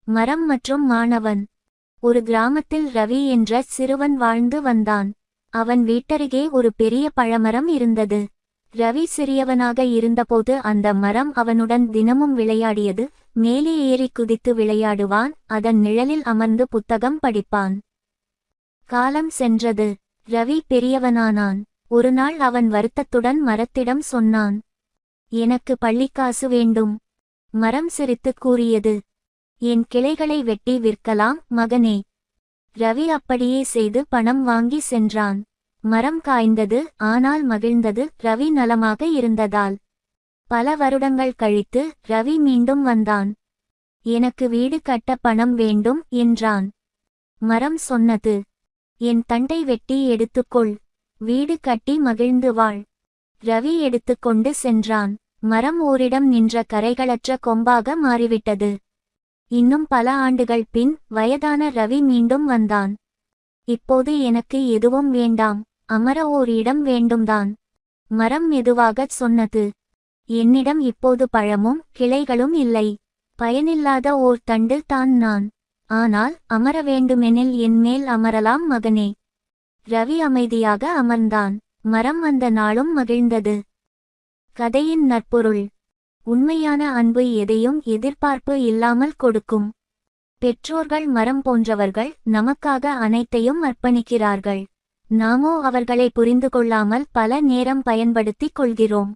மரம் மற்றும் மாணவன். ஒரு கிராமத்தில் ரவி என்ற சிறுவன் வாழ்ந்து வந்தான். அவன் வீட்டருகே ஒரு பெரிய பழமரம் இருந்தது. ரவி சிறியவனாக இருந்தபோது அந்த மரம் அவனுடன் தினமும் விளையாடியது. மேலே ஏறி குதித்து விளையாடுவான், அதன் நிழலில் அமர்ந்து புத்தகம் படிப்பான். காலம் சென்றது. ரவி பெரியவனானான். ஒருநாள் அவன் வருத்தத்துடன் மரத்திடம் சொன்னான், எனக்கு பள்ளிக்காசு வேண்டும். மரம் சிரித்துக் கூறியது, என் கிளைகளை வெட்டி விற்கலாம் மகனே. ரவி அப்படியே செய்து பணம் வாங்கி சென்றான். மரம் காய்ந்தது, ஆனால் மகிழ்ந்தது, ரவி நலமாக இருந்ததால். பல வருடங்கள் கழித்து ரவி மீண்டும் வந்தான். எனக்கு வீடு கட்ட பணம் வேண்டும் என்றான். மரம் சொன்னது, என் தண்டை வெட்டி எடுத்துக்கொள், வீடு கட்டி மகிழ்ந்து வாழ். ரவி எடுத்துக்கொண்டு சென்றான். மரம் ஓரிடம் நின்ற கரைகளற்ற கொம்பாக மாறிவிட்டது. இன்னும் பல ஆண்டுகள் பின் வயதான ரவி மீண்டும் வந்தான். இப்போது எனக்கு எதுவும் வேண்டாம், அமர ஓர் இடம் வேண்டும்தான். மரம் மெதுவாகச் சொன்னது, என்னிடம் இப்போது பழமும் கிளைகளும் இல்லை. பயனில்லாத ஓர் தண்டு தான் நான். ஆனால் அமர வேண்டுமெனில் என் மேல் அமரலாம் மகனே. ரவி அமைதியாக அமர்ந்தான். மரம் அந்த நாளும் மகிழ்ந்தது. கதையின் நற்பொருள்: உண்மையான அன்பு எதையும் எதிர்பார்ப்பு இல்லாமல் கொடுக்கும். பெற்றோர்கள் மரம் போன்றவர்கள், நமக்காக அனைத்தையும் அர்ப்பணிக்கிறார்கள். நாமோ அவர்களை புரிந்து கொள்ளாமல் பல நேரம் பயன்படுத்திக் கொள்கிறோம்.